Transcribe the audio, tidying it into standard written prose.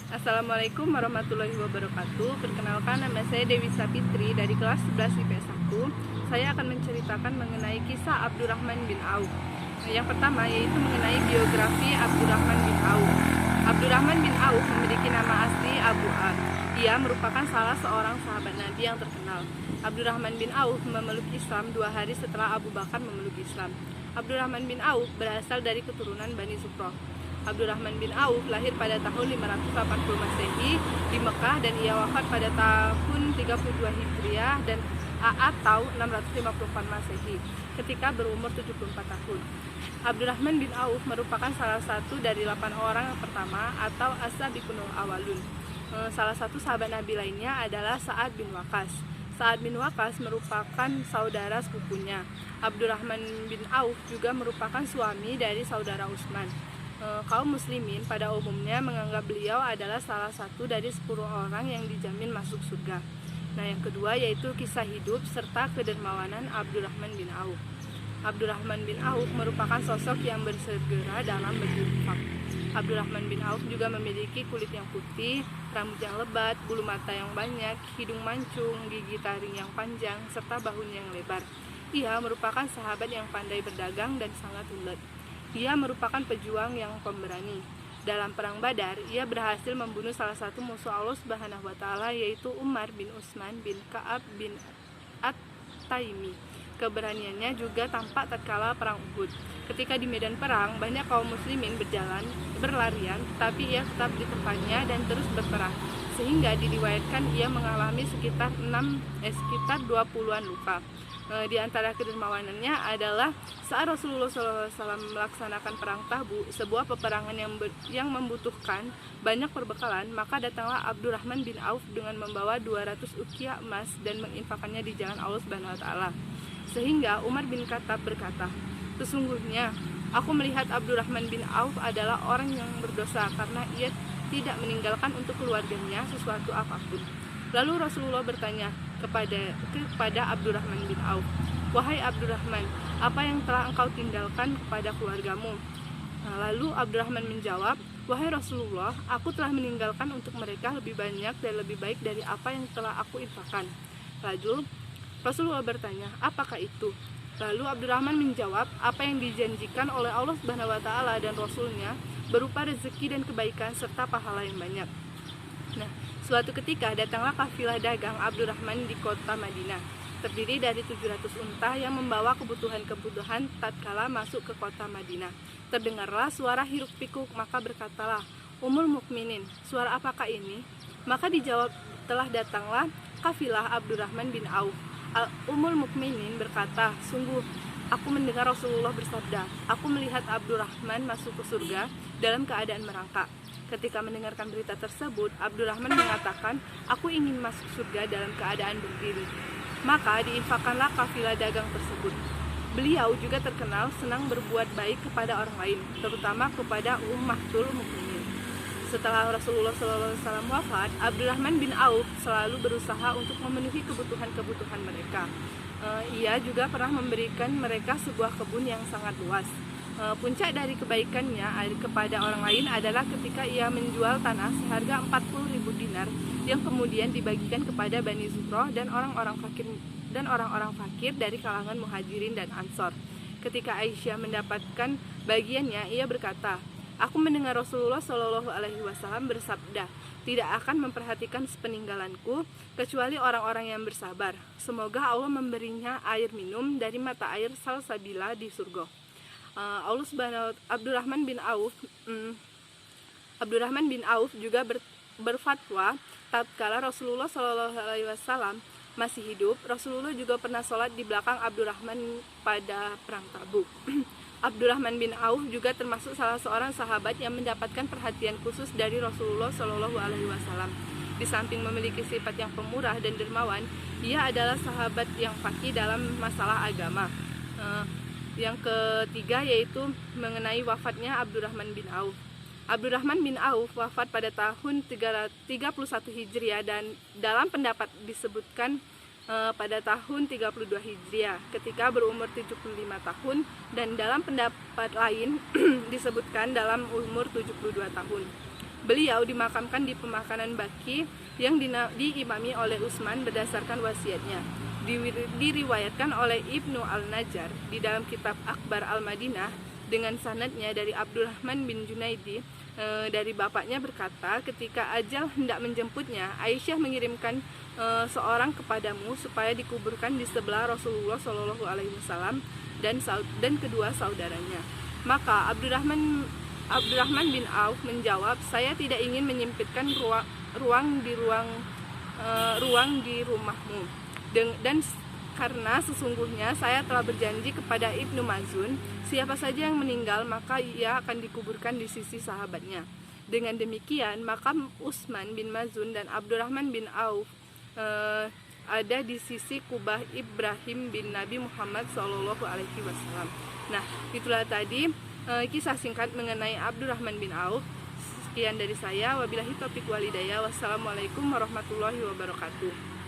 Assalamualaikum warahmatullahi wabarakatuh. Perkenalkan, nama saya Dewi Sapitri dari kelas 11 IPS 1. Saya akan menceritakan mengenai kisah Abdurrahman bin Auf. Yang pertama yaitu mengenai biografi Abdurrahman bin Auf. Abdurrahman bin Auf memiliki nama asli Abu Ar. Ia merupakan salah seorang sahabat Nabi yang terkenal. Abdurrahman bin Auf memeluk Islam 2 hari setelah Abu Bakar memeluk Islam. Abdurrahman bin Auf berasal dari keturunan Bani Zuhroh. Abdurrahman bin Auf lahir pada tahun 580 Masehi di Mekah dan ia wafat pada tahun 32 Hijriah dan atau 654 Masehi ketika berumur 74 tahun. Abdurrahman bin Auf merupakan salah satu dari 8 orang yang pertama atau as-sabiqunul awalun. Salah satu sahabat Nabi lainnya adalah Sa'ad bin Waqqas. Sa'ad bin Waqqas merupakan saudara sepupunya. Abdurrahman bin Auf juga merupakan suami dari saudara Utsman. Kaum muslimin pada umumnya menganggap beliau adalah salah satu dari 10 orang yang dijamin masuk surga. Nah, yang kedua yaitu kisah hidup serta kedermawanan Abdurrahman bin Auf. Abdurrahman bin Auf merupakan sosok yang bersegera dalam berinfak. Abdurrahman bin Auf juga memiliki kulit yang putih, rambut yang lebat, bulu mata yang banyak, hidung mancung, gigi taring yang panjang, serta bahunya yang lebar. Ia merupakan sahabat yang pandai berdagang dan sangat ulet. Ia merupakan pejuang yang pemberani. Dalam perang Badar, ia berhasil membunuh salah satu musuh Allah Subhanahu wa taala yaitu Umar bin Utsman bin Ka'ab bin At-Taimi. Keberaniannya juga tampak tatkala perang Uhud. Ketika di medan perang, banyak kaum muslimin berlarian, tetapi ia tetap di tempatnya dan terus berperang. Sehingga diriwayatkan ia mengalami sekitar 20-an luka. Di antara kedermawanannya adalah saat Rasulullah SAW melaksanakan perang Tabuk, sebuah peperangan yang membutuhkan banyak perbekalan, maka datanglah Abdurrahman bin Auf dengan membawa 200 ukiah emas dan menginfakannya di jalan Allah Subhanahu wa taala. Sehingga Umar bin Khattab berkata, "Sesungguhnya aku melihat Abdurrahman bin Auf adalah orang yang berdosa karena ia tidak meninggalkan untuk keluarganya sesuatu apapun." Lalu Rasulullah bertanya kepada Abdurrahman bin Auf, "Wahai Abdurrahman, apa yang telah engkau tinggalkan kepada keluargamu?" Lalu Abdurrahman menjawab, "Wahai Rasulullah, aku telah meninggalkan untuk mereka lebih banyak dan lebih baik dari apa yang telah aku infakkan." Lalu Rasulullah bertanya, "Apakah itu?" Lalu Abdurrahman menjawab, "Apa yang dijanjikan oleh Allah Subhanahu wa taala dan Rasulnya berupa rezeki dan kebaikan serta pahala yang banyak." Nah, suatu ketika datanglah kafilah dagang Abdurrahman di kota Madinah, terdiri dari 700 unta yang membawa kebutuhan-kebutuhan tatkala masuk ke kota Madinah. Terdengarlah suara hiruk pikuk, maka berkatalah Ummul Mukminin, "Suara apakah ini?" Maka dijawab, "Telah datanglah kafilah Abdurrahman bin Auf." Ummul Mukminin berkata, "Sungguh aku mendengar Rasulullah bersabda, aku melihat Abdurrahman masuk ke surga dalam keadaan merangkak." Ketika mendengarkan berita tersebut, Abdurrahman mengatakan, "Aku ingin masuk surga dalam keadaan berdiri." Maka diinfakkanlah kafilah dagang tersebut. Beliau juga terkenal senang berbuat baik kepada orang lain, terutama kepada ummatul mukminin. Setelah Rasulullah SAW wafat, Abdurrahman bin Auf selalu berusaha untuk memenuhi kebutuhan-kebutuhan mereka. Ia juga pernah memberikan mereka sebuah kebun yang sangat luas. Puncak dari kebaikannya kepada orang lain adalah ketika ia menjual tanah seharga 40.000 dinar yang kemudian dibagikan kepada Bani Zuhroh dan orang-orang fakir dari kalangan Muhajirin dan Ansor. Ketika Aisyah mendapatkan bagiannya, ia berkata, "Aku mendengar Rasulullah SAW bersabda, tidak akan memperhatikan sepeninggalanku kecuali orang-orang yang bersabar. Semoga Allah memberinya air minum dari mata air salsabila di surga." Abdurrahman bin Auf juga berfatwa tatkala Rasulullah SAW masih hidup. Rasulullah juga pernah sholat di belakang Abdurrahman pada perang Tabuk. Abdurrahman bin Auf juga termasuk salah seorang sahabat yang mendapatkan perhatian khusus dari Rasulullah SAW. Di samping memiliki sifat yang pemurah dan dermawan, ia adalah sahabat yang faqih dalam masalah agama. Yang ketiga yaitu mengenai wafatnya Abdurrahman bin Auf. Abdurrahman bin Auf wafat pada tahun 31 Hijriah dan dalam pendapat disebutkan pada tahun 32 Hijriah ketika berumur 75 tahun dan dalam pendapat lain disebutkan dalam umur 72 tahun. Beliau dimakamkan di pemakaman Baqi yang diimami oleh Utsman berdasarkan wasiatnya. Diriwayatkan oleh Ibnu Al-Najjar di dalam kitab Akbar Al-Madinah dengan sanadnya dari Abdurrahman bin Junaidi dari bapaknya berkata, ketika ajal hendak menjemputnya, Aisyah mengirimkan seorang kepadamu supaya dikuburkan di sebelah Rasulullah Shallallahu Alaihi Wasallam dan kedua saudaranya. Maka Abdurrahman bin Auf menjawab, saya tidak ingin menyempitkan ruang di rumahmu, dan karena sesungguhnya saya telah berjanji kepada Ibnu Mazun, siapa saja yang meninggal maka ia akan dikuburkan di sisi sahabatnya. Dengan demikian, makam Utsman bin Mazun dan Abdurrahman bin Auf ada di sisi kubah Ibrahim bin Nabi Muhammad SAW. Nah, itulah tadi kisah singkat mengenai Abdurrahman bin Auf. Sekian dari saya. Wabillahi taufiq walhidayah. Wassalamualaikum warahmatullahi wabarakatuh.